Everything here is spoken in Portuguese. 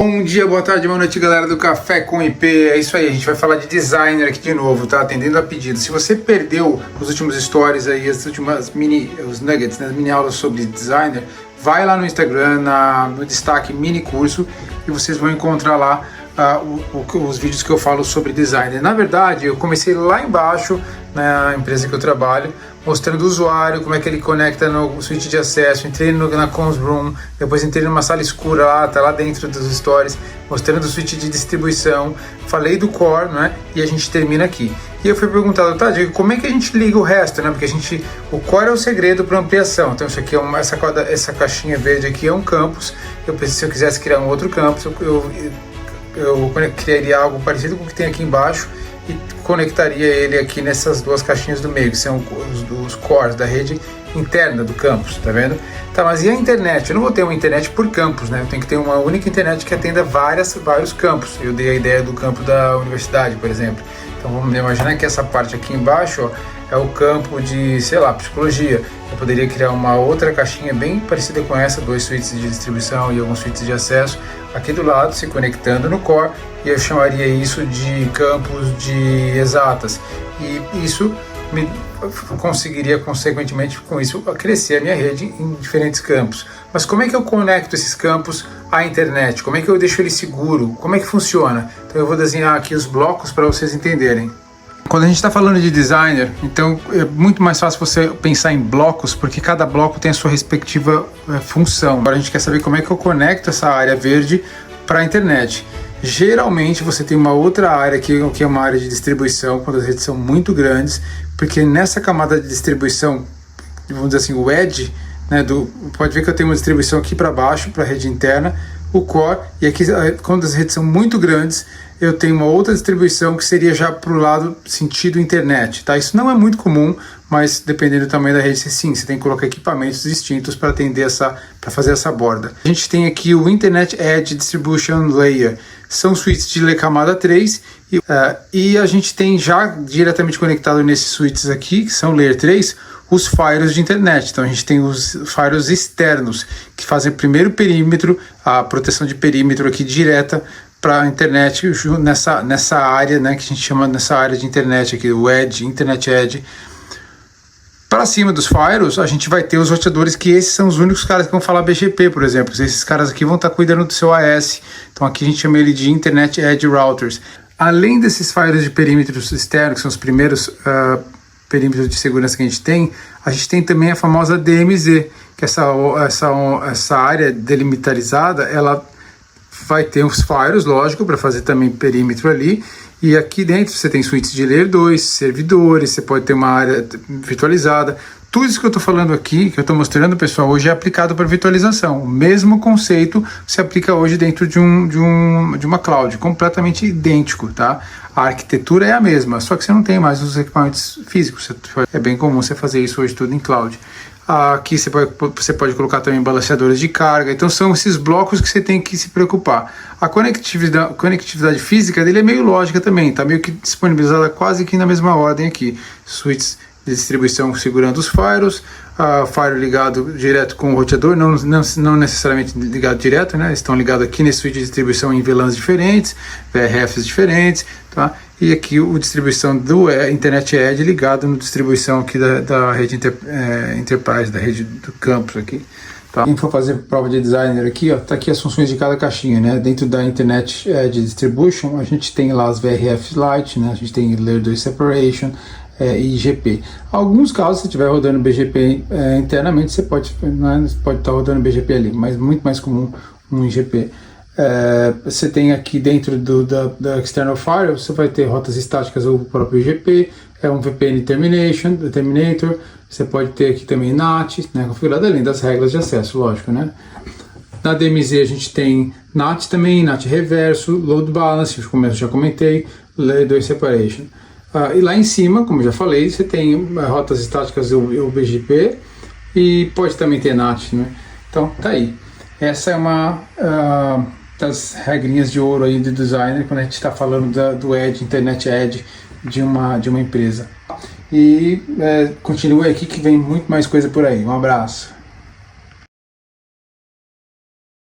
Bom dia, boa tarde, boa noite, galera do Café com IP. É isso aí, a gente vai falar de designer aqui de novo, tá? Atendendo a pedido. Se você perdeu os últimos stories aí, as últimas os nuggets, né, as mini aulas sobre designer, vai lá no Instagram, no destaque mini curso, e vocês vão encontrar lá os vídeos que eu falo sobre designer. Na verdade, eu comecei lá embaixo, na empresa que eu trabalho, mostrando o usuário, como é que ele conecta no switch de acesso. Entrei na Comms Room, depois entrei numa sala escura lá, tá lá dentro dos stories, mostrando o switch de distribuição, falei do core, né? E a gente termina aqui. E eu fui perguntado, tá, Diego, como é que a gente liga o resto, né? Porque o core é o segredo para ampliação. Então isso aqui é essa caixinha verde aqui é um campus. Se eu quisesse criar um outro campus, eu criaria algo parecido com o que tem aqui embaixo e conectaria ele aqui nessas duas caixinhas do meio, que são os cores da rede interna do campus, tá vendo? Tá, mas e a internet? Eu não vou ter uma internet por campus, né? Eu tenho que ter uma única internet que atenda vários campos. Eu dei a ideia do campo da universidade, por exemplo. Então vamos imaginar que essa parte aqui embaixo, ó, é o campo de, sei lá, psicologia. Eu poderia criar uma outra caixinha bem parecida com essa, 2 switches de distribuição e alguns switches de acesso aqui do lado, se conectando no core, e eu chamaria isso de campos de exatas. E isso conseguiria, consequentemente, com isso, crescer a minha rede em diferentes campos. Mas como é que eu conecto esses campos à internet? Como é que eu deixo ele seguro? Como é que funciona? Então eu vou desenhar aqui os blocos para vocês entenderem. Quando a gente está falando de designer, então é muito mais fácil você pensar em blocos, porque cada bloco tem a sua respectiva função. Agora a gente quer saber como é que eu conecto essa área verde para a internet. Geralmente você tem uma outra área que é uma área de distribuição, quando as redes são muito grandes, porque nessa camada de distribuição, vamos dizer assim, o edge, né, pode ver que eu tenho uma distribuição aqui para baixo, para a rede interna, o core, e aqui quando as redes são muito grandes, eu tenho uma outra distribuição que seria já para o lado sentido internet, tá? Isso não é muito comum, mas dependendo do tamanho da rede, sim, você tem que colocar equipamentos distintos para atender para fazer essa borda. A gente tem aqui o Internet Edge Distribution Layer, são switches de camada 3, e a gente tem já diretamente conectado nesses switches aqui, que são Layer 3, os firewalls de internet. Então a gente tem os firewalls externos, que fazem primeiro perímetro, a proteção de perímetro aqui direta para a internet, nessa área, né, que a gente chama nessa área de internet aqui, o Edge, Internet Edge. Para cima dos firewalls, a gente vai ter os roteadores, que esses são os únicos caras que vão falar BGP, por exemplo. Esses caras aqui vão estar cuidando do seu AS. Então aqui a gente chama ele de Internet Edge Routers. Além desses firewalls de perímetros externos, que são os primeiros perímetros de segurança que a gente tem também a famosa DMZ, que essa área delimitarizada, ela vai ter os firewalls, lógico, para fazer também perímetro ali, e aqui dentro você tem switches de Layer 2, servidores, você pode ter uma área virtualizada. Tudo isso que eu estou falando aqui, que eu estou mostrando, pessoal, hoje é aplicado para virtualização. O mesmo conceito se aplica hoje dentro de uma cloud, completamente idêntico, tá? A arquitetura é a mesma, só que você não tem mais os equipamentos físicos. É bem comum você fazer isso hoje tudo em cloud. Aqui você pode colocar também balanceadores de carga. Então são esses blocos que você tem que se preocupar. A conectividade física dele é meio lógica também, está meio que disponibilizada quase que na mesma ordem aqui. Switches de distribuição segurando os firewalls, firewall ligado direto com o roteador, não necessariamente ligado direto, né? Estão ligados aqui nesse switch de distribuição em VLANs diferentes, VRFs diferentes, tá? E aqui o distribuição do Internet Edge ligado na distribuição aqui da rede Enterprise, da rede do campus aqui. Tá? Quem for fazer prova de designer aqui, ó, tá aqui as funções de cada caixinha, né? Dentro da Internet Edge Distribution, a gente tem lá as VRF Lite, né? A gente tem Layer 2 Separation, e IGP. Alguns casos, se estiver rodando BGP internamente, você pode estar rodando BGP ali, mas muito mais comum um IGP. Você tem aqui dentro da External Firewall, você vai ter rotas estáticas ou o próprio IGP, um VPN Terminator, você pode ter aqui também NAT, né, configurado além das regras de acesso, lógico, né? Na DMZ a gente tem NAT também, NAT reverso, Load Balance, como eu já comentei, Layer 2 Separation. E lá em cima, como eu já falei, você tem rotas estáticas e o BGP, e pode também ter NAT, né? Então, tá aí. Essa é uma das regrinhas de ouro aí do designer, quando a gente está falando do Edge, Internet Edge de uma empresa. E continue aqui que vem muito mais coisa por aí. Um abraço.